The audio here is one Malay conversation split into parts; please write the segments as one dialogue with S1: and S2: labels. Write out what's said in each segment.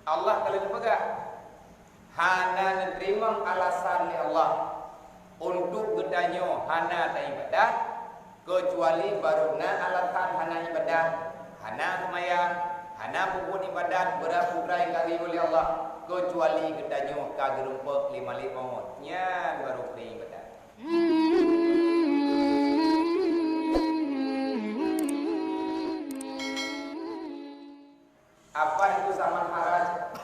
S1: Allah kalau dipegang hana nerima alasan ni Allah untuk gedanyo hana ta ibadat kecuali baruna alasan hana ibadat, hana semayang, hana pupun ibadat berapurai kali oleh Allah kecuali gedanyo kagerumpak lima mohon nya baru pri ibadat. Apa itu zaman haraj?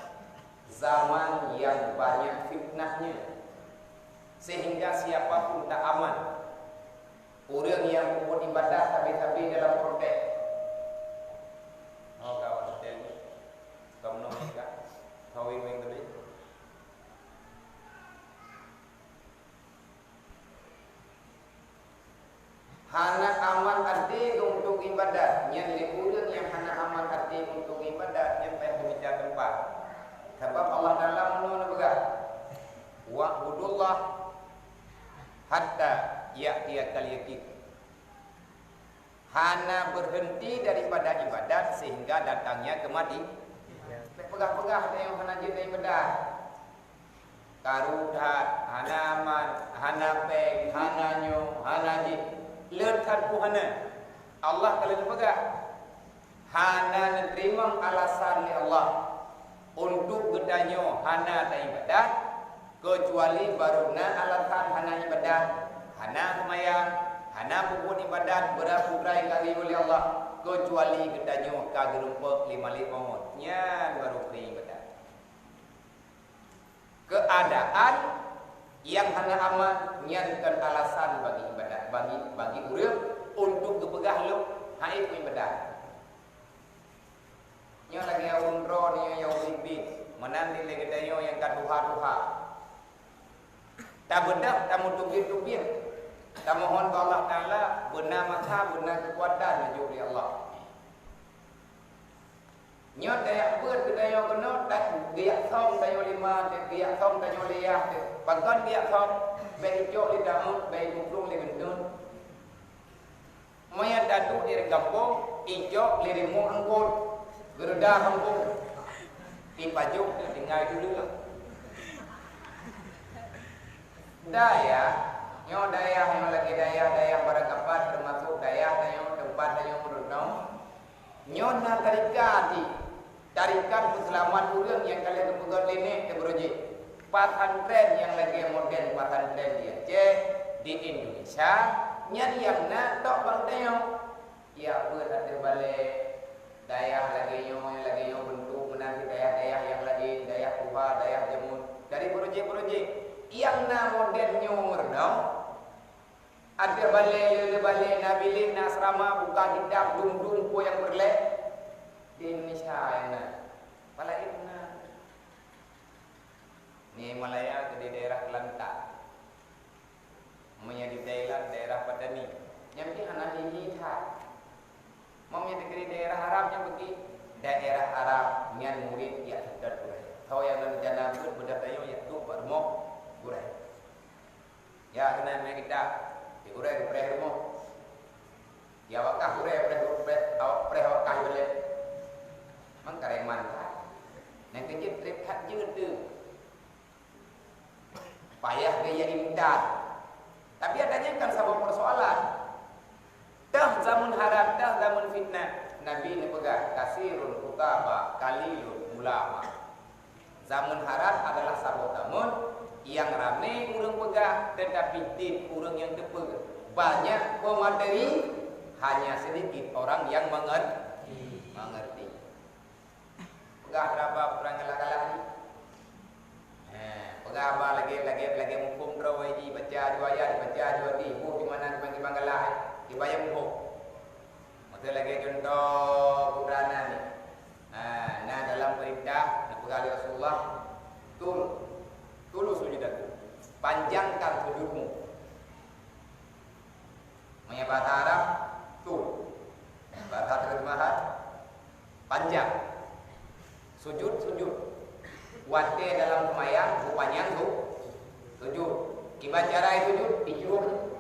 S1: Zaman yang banyak fitnahnya sehingga siapapun tak aman. Orang yang pupun ibadat tapi dalam protes. Oh kawan hotel ni, kamu nak nikah? Kau ingin beli? Hana aman arti untuk ibadat. Yang orang yang hana aman arti untuk ibadat yang payah berbicara tempat. Sebab Allah Taala menurut wa'budullah hatta ya'tiyakal yaqin. Hana berhenti daripada ibadat sehingga datangnya kematian. Pegah-pegah yang hana jadi ibadat. Karudat, hana aman, hana peng, hana nyo, hana ji. Lekat puhana. Allah kalau dipegang hana nerima alasan ni Allah untuk gedanyo hana ta ibadat kecuali baruna alasan hana ibadat, hana semayang, hana pupun ibadat berapurai kali oleh Allah kecuali gedanyo kagerumpak lima mohon nya baru pri ibadat. Keadaan yang hana aman nyankan alasan bagi ibadat bagi urang untuk kepegah lu haid ibadat. Nyo lagi umroh ni yang libin menanti lagi dayo yang kaduha-duha. Tak bedak tak mutubir-tubir. Tak mohon ke Allah Taala benar masa benar kekuatan menuju Allah. Nyo dayak ber ke dayo kena tak giak som dayo lima, giak som dayo liyah. Pangkon giak som bejo li daun, be muklung li gendun. Moya datu di kampung, ijo li rimu anggur. Gerda kampung di pajuk tinggal dulu. Daya, nyo daya yang lagi daya barakapat termasuk daya yang tempat yang menurut nyo na tarikan keselamatan orang yang kalian kepegang ini ke beruji. Pesantren yang lagi modern pesantren di Aceh di Indonesia nyari yang nak tok bang dayo. Ya berada balik daya lagi yang bentuk menanti daya yang lagi daya Tuha, daya Jamun dari proyek-proyek yang na modelnya merdau ada balik nabilin asrama buka kitab dung po yang berlek di Indonesia yang na pala na ni Malaya ke di daerah Kelantan di Thailand daerah Padani yang di anak ini mamnya negeri daerah Arab yang bagi daerah Arab nyan murid ya sudah kurai. Tahu yang dalam jana budak tayo ya tu bermo kurai. Ya kena mai kita di kurai di prehmo. Ya wakah kurai preh boleh. Mang kareman ka. Nang kecil trip hak jeut tu. Payah gaya imdad. Tapi adanya kan sebuah persoalan. Dah zaman haram, dah zaman fitnah. Nabi ni pegang kasirun kutaba, kalilun ulama. Zaman haram adalah sabot zaman yang ramai orang pegang, tetapi tin orang yang terpegang. Banyak pemateri, hanya sedikit orang yang mengerti. Pegang berapa perang kalah-kalah ni? Pegang apa lagi mumpung drawai baca dua ayat, baca dua tibu di mana dipanggil Bangkalah. Dibayar muhuk. Maka lagi contoh putrana ni. Nah dalam perintah Nabi Rasulullah tulus sujudku. Panjangkan sujudmu. Maya bahasa Arab tul. Bahasa terjemahan panjang. Sujud. Wate dalam semayang panjang sujud. Kibat cara sujud dijum.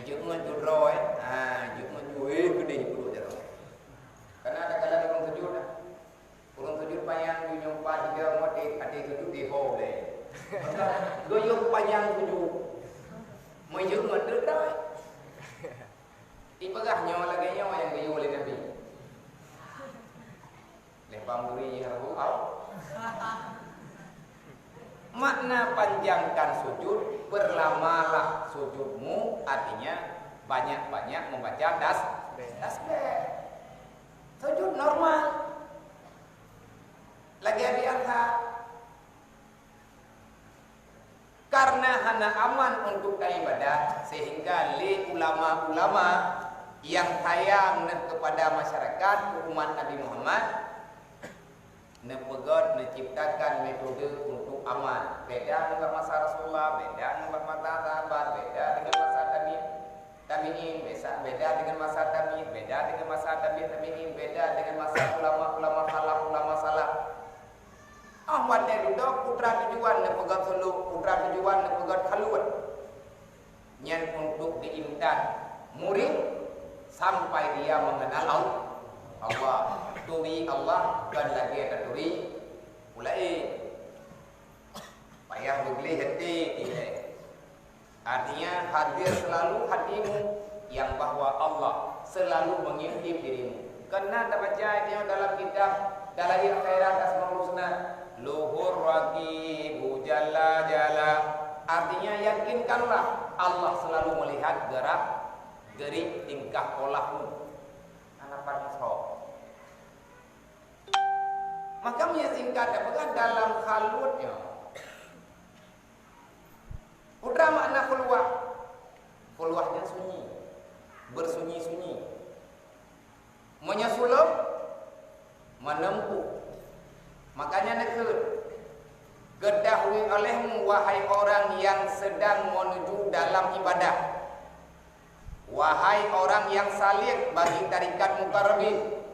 S1: Jangan judroy, jangan jual gede perlu jaro. Karena ada kala orang sujud, orang Goyong panjang tujuh. Mayung ada dah. Ipagahnya lagi yang goyong oleh Nabi. Lepam duri harus out. Makna panjangkan sujud, berlamalah sujudmu, artinya banyak-banyak membaca tasbih. Sujud normal. Lagi biasa. Karena hana aman untuk ibadah, sehingga ulama-ulama yang sayang kepada masyarakat umat Nabi Muhammad nepegot menciptakan metode untuk aman. Beda dengan masa Rasulullah, beda dengan masa sahabat, beda dengan masa tabi'in, beda dengan masa tabi'in, beda dengan masa tabi'in, beda dengan masa ulama-ulama salaf, ulama salaf. Ahmad duduk putra tujuan nepegot sulu, putra tujuan nepegot haluan. Nyan untuk diimtan murid sampai dia mengenal Allah. Turi Allah dan lagi ada turi ulai payah begli hati artinya hadir selalu hatimu yang bahwa Allah selalu mengintip dirimu. Karena tak baca dia dalam kitab dalam khairat asmaul husna luhur raqibu jalla jalla, artinya yakinkanlah Allah selalu melihat gerak gerik tingkah polahmu. Hanapan sok. Maka menyingkat apakah dalam khalwatnya. Udra makna khulwah. Khulwahnya sunyi. Bersunyi-sunyi. Menyusup menempuh. Makanya nekut. Ketahui olehmu wahai orang yang sedang menuju dalam ibadah. Wahai orang yang salik bagi tarikat muqarrabin.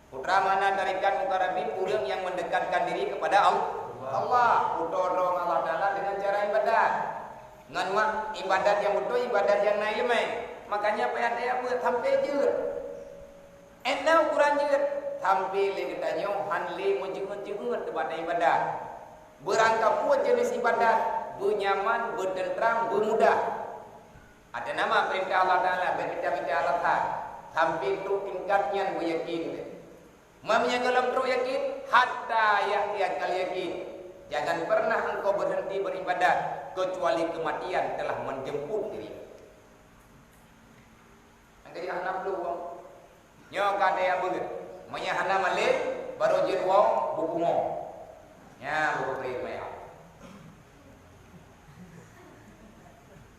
S1: Putra mana tarikat muqarrabin, orang yang mendekatkan diri kepada Allah. Utodong Allah Ta'ala dengan cara ibadat. Ngan mak ibadat yang betul, ibadat yang naik lemai. Makanya payah dia buat sampai jut. Enau kurang jut. Sampai le katanya hanli menjengut-jengut kepada ibadat. Berangkap pun jenis ibadat, bernyaman, bertentram, bermudah. Ada nama perintah Allah Ta'ala, perintah Allah Ta'ala. Sampai itu tingkatnya beryakin. Mamanya dalam terus yakin, hatta yakin yakin. Jangan pernah engkau berhenti beribadat kecuali kematian telah menjemput diri. Angkari anak dulu, nyo kada ya begitu. Manya hana malik baru jadi wong buku mo. Ya buku beri maya.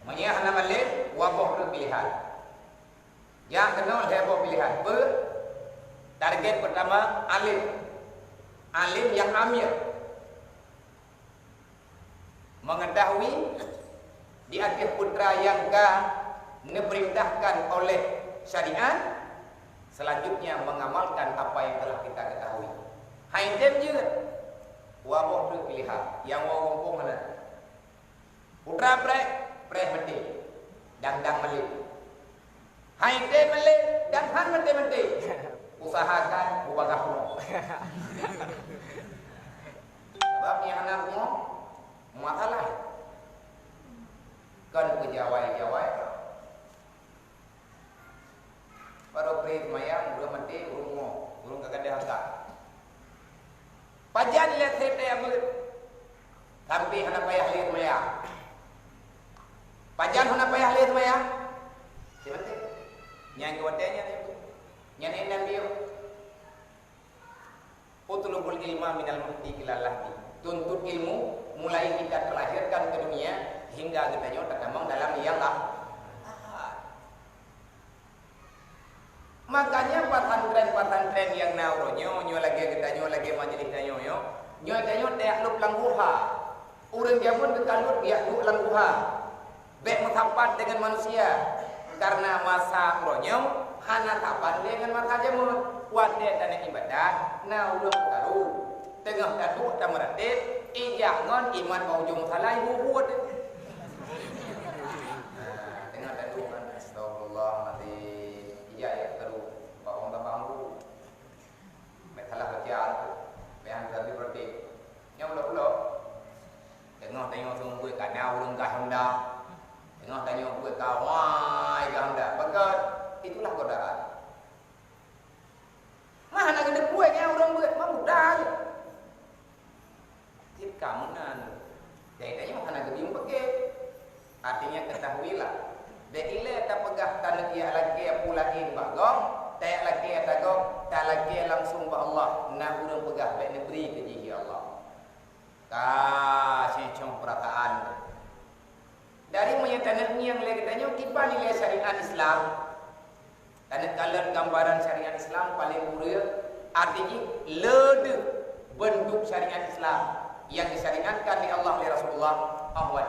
S1: Manya hana malik wabah pilihan. Yang kenal heboh pilihan. Target pertama alim. Alim yang amil. Mengetahui di akhir putra yang diperintahkan oleh syariat. Selanjutnya mengamalkan apa yang telah kita ketahui. Haidem je. Wabah tu pilihan. Yang wong mana? Putra preh mati. Dang melik. Haidem melik dan han mati. Usahakan ubagah mo. Sebab yang anakmu masalah. Kan kejawai-jawai. Baru prit mayang belum mati urung kagak ada hak. Pajan lihat cerita yang begitu. Tapi hendak payah lihat mayang. Pajan hendak payah lihat mayang. Siapa? Yang kuatnya itu. Yang enak dia. Utlubul ilma minal muhti ilal lahdi. Tuntut ilmu mulai kita terlahirkan ke dunia hingga kita terkembang dalam yang lah. Makanya pesantren yang nauronyo nyo lagi kita nyo lagi majelis nyo kita tak langguha. Urang jamun kekalut dia duk langguha. Bek metapat dengan manusia karena masa ronyo hana tapan dengan masa jamun. Wade dan ibadat na ulung taru tengah dadu tamaratit ijangan iman maujung salai buhud. Tengah dadu kan astagfirullah mati iya taru baong tabangku. Salah baca behan tadi berarti nya ulo-ulo dengan Artinya ketahuilah. Bila tak pegah tanah ia lagi pulain bagong, tak lagi tagok, tak lagi langsung ba Allah. Nak urang pegah baik negeri ke jihi Allah. Secong perataan. Dari menyatakan yang lagi tanya tiba nilai syariat Islam. Tanah kalan gambaran syariat Islam paling mulia artinya lede bentuk syariat Islam yang disyariatkan di Allah oleh Rasulullah.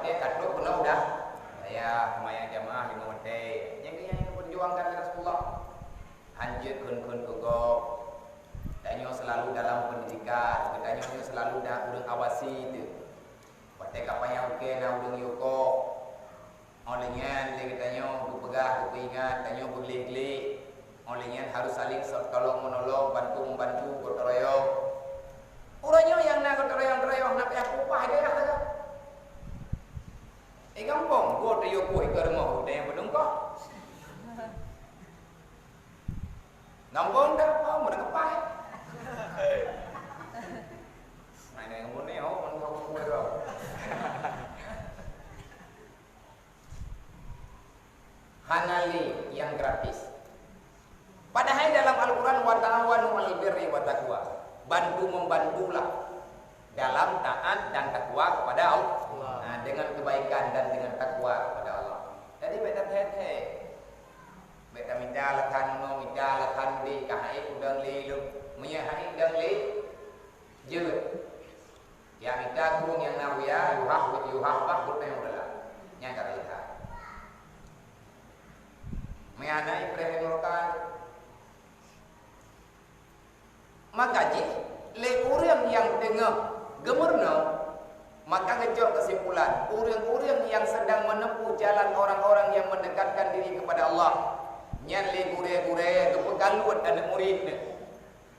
S1: Dia kata pernah udah saya kemayang jamaah 5 mati yang perjuangkan oleh Rasulullah. Hanjut kun kugo. Tanya selalu dalam pendidikan, tanya selalu dah urang awasi itu. Pakai kapan yang okey nak urang yoko. Olehnya dia tanya berpegah, beringat, tanya bergelik-gelik. Olehnya harus saling tolong menolong, bantu membantu, gotong royong. Orangnya yang nak gotong royong nak payah upah dia saja. Gampang, gua dia yoko ke rumah dia yang berdengkok. Gampang dah, mau mengepai. Mana yang mau ni, mau dah. Hanali yang gratis. Padahal dalam Al-Quran wa ta'awanu 'alal birri wa taqwa. Bantu membantulah dalam taat dan takwa kepada Allah. Nah, dengan kebaikan dan dengan takwa kepada Allah. Jadi beta tete. Beta minta lakan no minta lakan di kahai udang li lu. Munya hai udang li. Jeut. Ya minta kurung yang nawiya yuhah bah kurang udahlah. Nya kata mengenai perhentian maka jik le orang yang tengah gemerno maka ngejok kesimpulan orang-orang yang sedang menempuh jalan orang-orang yang mendekatkan diri kepada Allah nyan le gure-gure kepekalut anak murid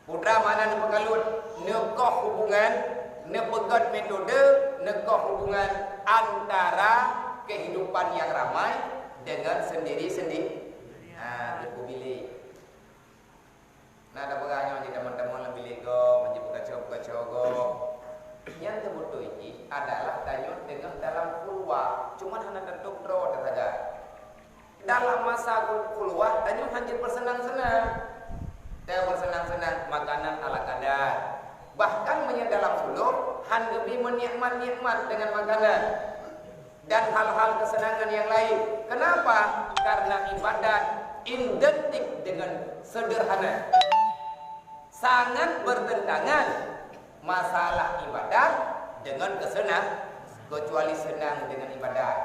S1: putra mana ne pekalut nekoh hubungan nepegat metode nekoh hubungan antara kehidupan yang ramai dengan sendiri-sendiri. Aku pilih. Nah, ada beranya di teman-teman lebih lego, menjadi buka-cogo. Yang terbutuh ini adalah tanya dengan dalam kulwa. Cuma hanya tentuk draw saja. Dalam masa kulwa, tanya hanya bersenang-senang. Dia bersenang-senang makanan ala kadar. Bahkan dalam suluk, hanya lebih menikmat-nikmat dengan makanan dan hal-hal kesenangan yang lain. Kenapa? Karena ibadat identik dengan sederhana. Sangat bertentangan masalah ibadat dengan kesenangan. Kecuali senang dengan ibadat.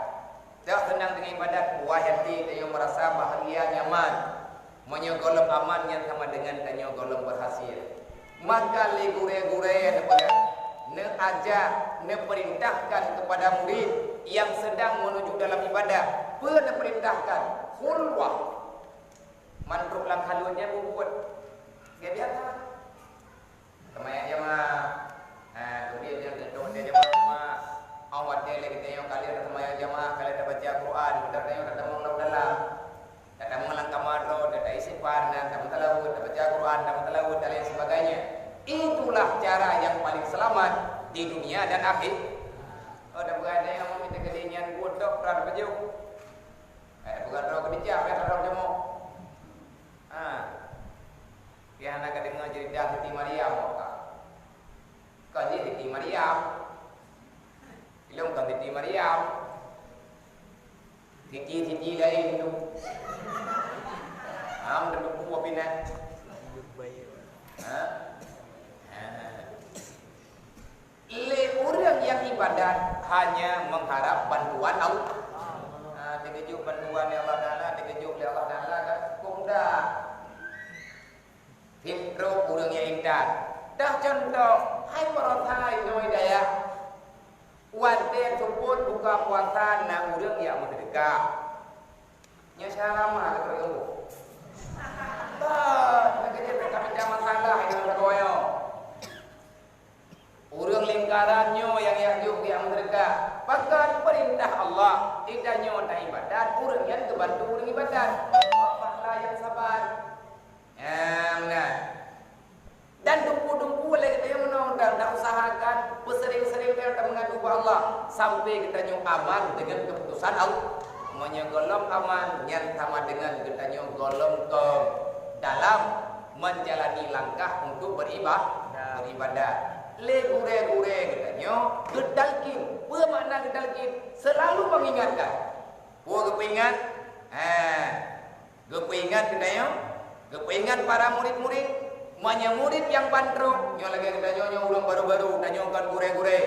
S1: Tak senang dengan ibadat, buah hati dia merasa bahagia, nyaman. Menyogolong aman yang sama dengan tanya golong berhasil. Maka legure-gure ne ajar, ne perintahkan kepada murid yang sedang menuju dalam ibadah, pernah perintahkan khulwah. Mandruk lang halunya buat. Dia biasa. Kemaya jemaah. Kemudian dia tentu dia jemaah. Awat dia lagi tanya kali ada kemaya jemaah, kali ada baca Quran, benar tanya ada mau dalam. Ada mengalang kamar, ada isi parna, ada talawud, ada baca Quran, ada talawud dan lain sebagainya. Itulah cara yang paling selamat di dunia dan akhir. Ada berada yang meminta kedinginan bodoh berada baju. Bukan roh kedijak, roh jemu. Dia anak dengar cerita Siti Maryam. Kau ni Siti Maryam. Ilmu kan Siti Maryam. Siti lain tu. Dah buat pinat. Le orang yang ibadat hanya mengharap bantuan Allah. Dikejuk bantuan Allah Taala, dikejuk oleh Allah Taala kan kumda. Hipro orang yang indah. Dah contoh, hai parathai noi daya. Wante sebut buka puasa na orang yang merdeka. Nya salama ke ilmu. Bah, kerja kami dah masalah dengan koyo. Urang lingkarannya yang yakjuk yang merdeka. Bahkan perintah Allah tidak nyota ibadat, urang yang kebantu urang ibadat. Pahala yang sabar. Benar. Dan dumpu-dumpu lagi dia menondang, tak usahakan bersering-sering dia tak mengadu kepada Allah sampai kita nyu aman dengan keputusan Allah. Menyegolong aman yang sama dengan kita nyu golong ke dalam menjalani langkah untuk beribadah. Le gure kita nyu gedalkin. Apa makna gedalkin? Selalu mengingatkan. Kepingat. Kepingat kita nyu. Kepingat para murid-murid. Manya murid yang pantro, nyo lagi kita nyo ulang baru-baru, nanyo kan gure-gure,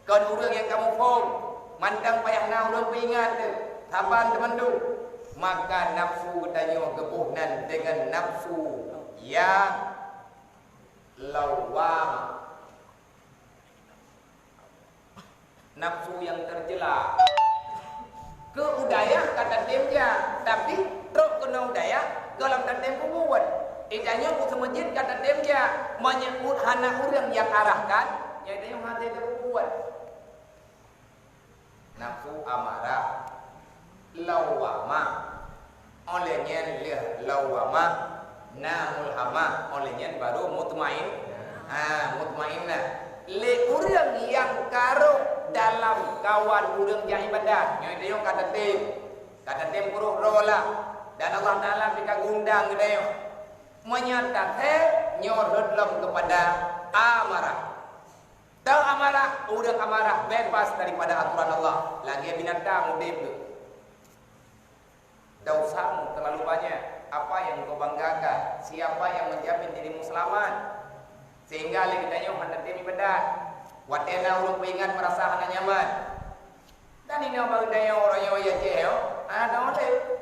S1: kan ulang yang kamu form, mandang payah na ulang peingat, tapan teman tu, maka nafsu kita nyo kepuhnan dengan nafsu yang lawam, nafsu yang tercela, ke udaya kata dia, tapi teruk kena udaya, dalam dan tempo buat. Idanya ku semajin kata dia menyebut hana orang yang arahkan, yaitu yang hati terbuat. Nafsu amarah, lawama, olehnya lawama, mulhama, olehnya baru mutmain, mutmainah. Le orang yang karo dalam kawan orang yang ibadat, yaitu yang kata tem puruh rola, dan Allah Taala bika gundang dia. Menyatakan nyorhodlam kepada amarah. Tahu amarah, udah amarah bebas daripada aturan Allah. Lagi binatang udip tu. Dosamu terlalu banyak. Apa yang kau banggakan? Siapa yang menjamin dirimu selamat? Sehingga lagi tanya hendak demi bedat. Watena urung ingat merasa hana nyaman. Dan ini orang tanya orang yang ya ceo. Ada orang.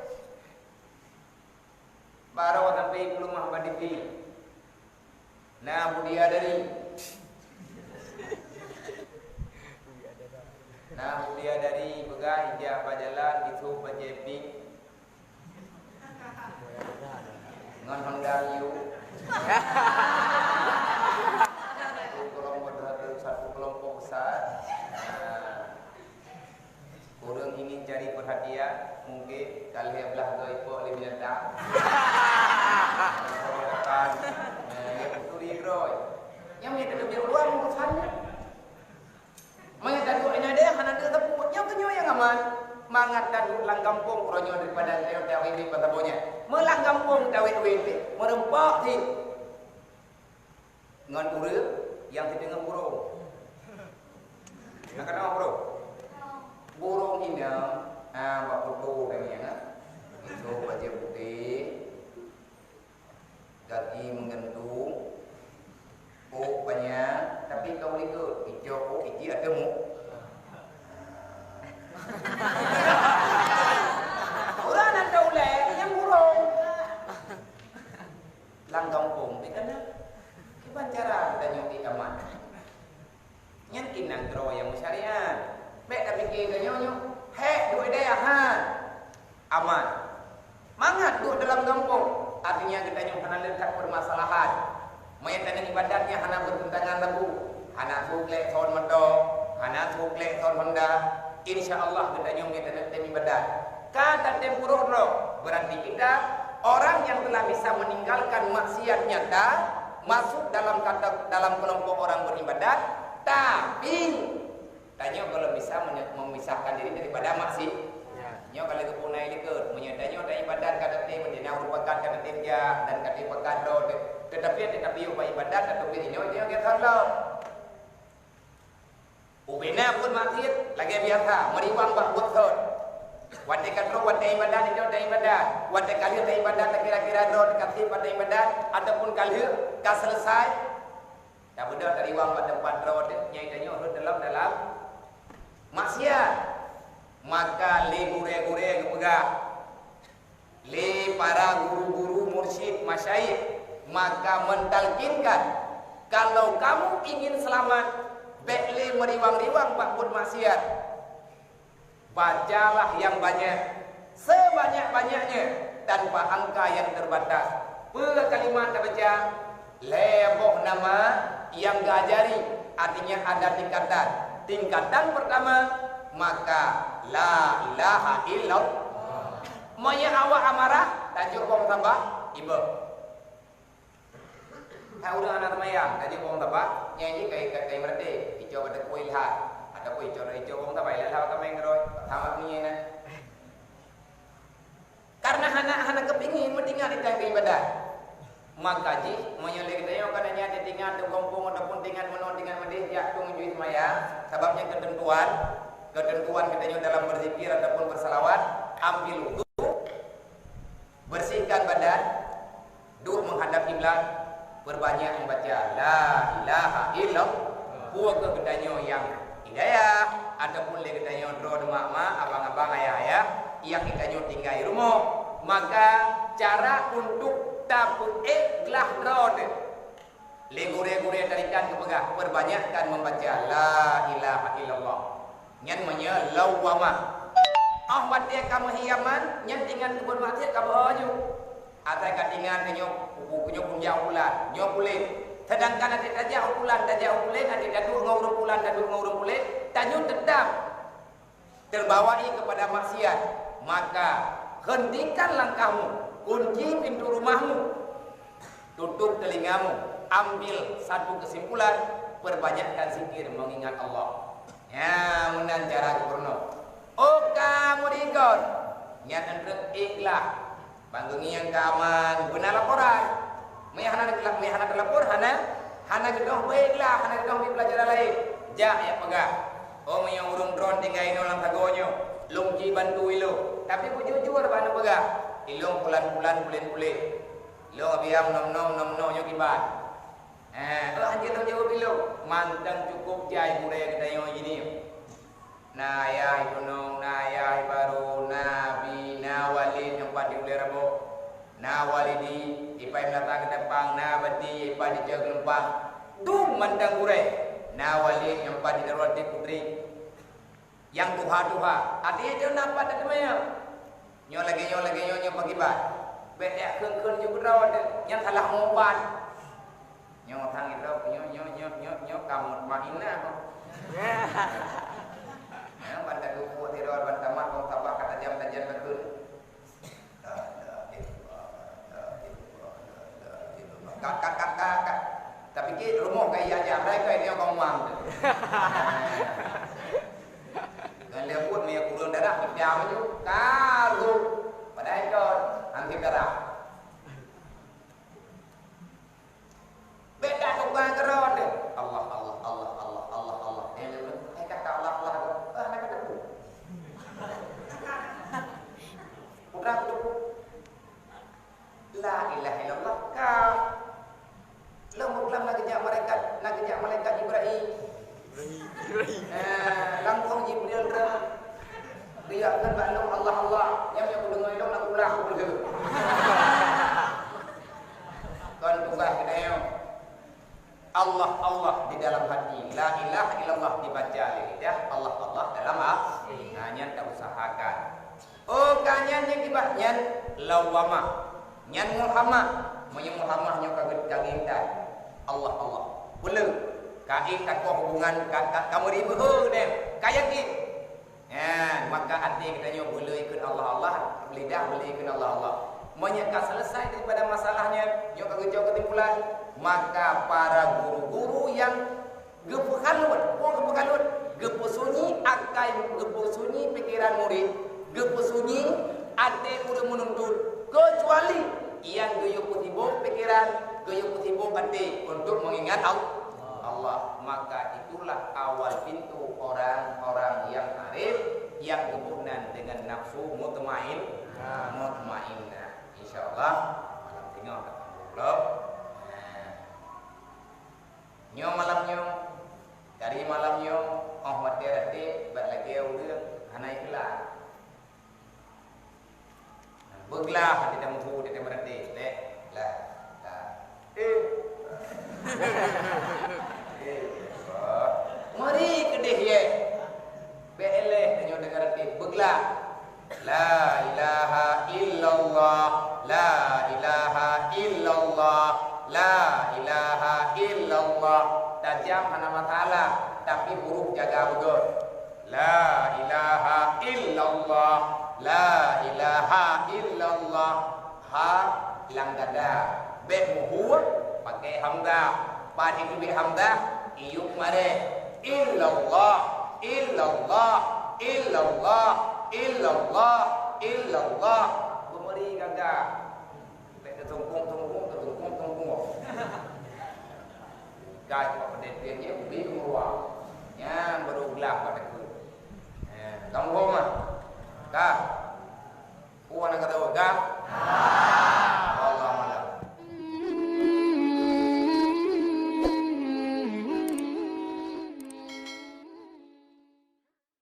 S1: Baru sampai ke rumah Badipi. Nah, budia dari. Nah, budia dari pegang hijab jalan itu berjepi. Ngon Honda Yu. Satu kelompok besar. Orang ingin cari perhatian, mungkin kali belah doi po lebih datang. Yang kita lebih uang urusannya. Mengajar doanya dia karena dia tepuk. Yang kenyo yang aman. Mangat dan ulang kampung ronyo daripada tewet ini patabonya. Melang kampung tewet ini merempak di ngan urut yang tidak dengan burung. Nak kenal bro? Burung ini, bak putu namanya, itu baju putih, kaki menggantung, banyak, tapi kau ikut hijau, hijau ada mu. Orang nak tahu leh, yang burung, langgang pun, dikana, kibancara dan yang diaman, yang kinang tero yang syariat. Baik tak fikir ke nyo, hek duit dia aman. Mangat duduk dalam kampung. Artinya kita nyo kena letak permasalahan. Mayat ibadatnya hana bertentangan lagu. Hana suklek son mendo, hana suklek son honda. InsyaAllah kita nyo letak ibadat. Kata tempuruk roh, berarti kita orang yang telah bisa meninggalkan maksiat nyata masuk dalam kelompok orang beribadat, tapi tanya kalau bisa memisahkan diri daripada maksiat. Nyo kalau ke punai likut, menyadanya ada ibadat kata dia menjadi merupakan kata dia dan kata pekado. Tetapi ibadat atau ini nyo dia kita tahu. Ubena pun maksiat lagi biasa meriwang bak betul. Wate kadro wate ibadat itu ada ibadat. Wate kali ada ibadat kira-kira dro dekat pada ibadat ataupun kali ka selesai. Ya benar dari wang pada tempat dro nyai dalam maksiat, maka le gure-gure kepegah le para guru-guru mursyid masyayikh maka mentalkinkan kalau kamu ingin selamat bekle meriwang-riwang pakpun maksiat, bacalah yang banyak sebanyak-banyaknya tanpa angka yang terbatas. Per kalimat baca leboh nama yang gajari, artinya ada tingkatan. Tingkatan pertama, maka la ilaha illallah. Maya awak amarah, tajuk kong tambah ibu. Ha udah anak mayang tadi bom tapa nyanyi kai merde ijo ada kuil hat ada kuil ijo bom tapa ya lah tameng roi tamat ni na karena anak kepingin mendengar di tangki ibadah maka ji menyelek dayo kananya ditingan tu gompong ataupun dengan menon dengan medih ya tung juit maya sebabnya ketentuan katanya dalam berzikir ataupun bersalawat ambil wudu bersihkan badan duduk menghadap kiblat berbanyak membaca la ilaha illallah buat kegedanyo yang hidayah ataupun le kedanyo dro mak abang-abang ayah-ayah yang kedanyo tinggal di rumah maka cara untuk taput ikhlas rod le gure-gure tarikan kepegah perbanyakkan membaca la ilaha illallah nyan menya lawama watia kamu hiaman nyan dengan kebun maksiat kamu haju atai kadingan kenyo punya punjau bulan nyo kulit sedangkan nanti tajah bulan nanti dadu ngurung bulan tanyo dendam terbawai kepada maksiat maka hentikan langkahmu kunci pintu rumahmu tutup telingamu ambil satu kesimpulan perbanyakkan zikir mengingat Allah ya munan cara kurno kamu dikon nyat ikhlas banggungi yang kaman benar laporan mehana lapor hana gedong baiklah hana gedong di pelajaran lain ja ya pegah yang urung drone tinggal ino lang tagonyo lungki bantu ilo tapi jujur bana pegah ilong pulan pulen ilong abiam nom yo kibat anjir tong jawab ilo mantang cukup jai mure kedayo ini na ya ibnu na ya baru nabi na walid yang padi ule rabo na walidi ipai menata ke depan na bati ipai di jaga lempang tu mandang gure na walid yang padi darwati putri yang tuha artinya dia nampak tak temanya nyo lagi nyo pagi bat bedek keun juga rawat yang salah ngobat nyo thang itu nyo kamu mahina banda duku tiror banda mat wong tabak kata jam tajan betul kakak tapi ki rumah kaya aja mereka ini yang ngomong kan dia pun punya kurun darah berjam itu kalau pada itu anti darah beda tukang keron Allah kata Allah nak ketemu udah ketemu la ilaha illallah ka lemuk nak kejak malaikat Ibrahim langsung Jibril dia kan balong Allah yang dengar dong nak ulah begitu kan tugas kita Allah di dalam hati la ilaha illallah dibaca lidah Allah dalam hanya tak usahakan kanyan yang dibahnya lawama nyan Muhammad Muhammad nyo kagintan Allah boleh kain takwa hubungan kamu ribu dem kaya ki maka hati kita nyo boleh ikut Allah lidah boleh ikut Allah menyeka selesai daripada masalahnya nyo kagejau ketimpulan maka para guru-guru yang gepesunyi akai gepesunyi pikiran murid gepesunyi ate murid menuntut kecuali yang guyup kutibuk pikiran guyup kutibuk ate untuk mengingat Allah maka itulah awal pintu orang-orang yang arif yang hubungan dengan nafsu mutmainnah insyaallah malam tengok belum nyo malamnya dari malamnya Ahmad Derati lagi udah anak ikhlas beglah tidak mampu tidak berarti lah mari kedih ye beleh nyo dengar arti beglah la ilaha illallah la ilaha illallah la ilaha illallah tajam nama ta'ala tapi huruf jaga betul la ilaha illallah la ilaha illallah ha hilang dada bet muhur pakai hamzah. Pan itu bi hamzah iuk mare. Illallah, illallah, illallah, illallah, illallah. Bumuri kagak.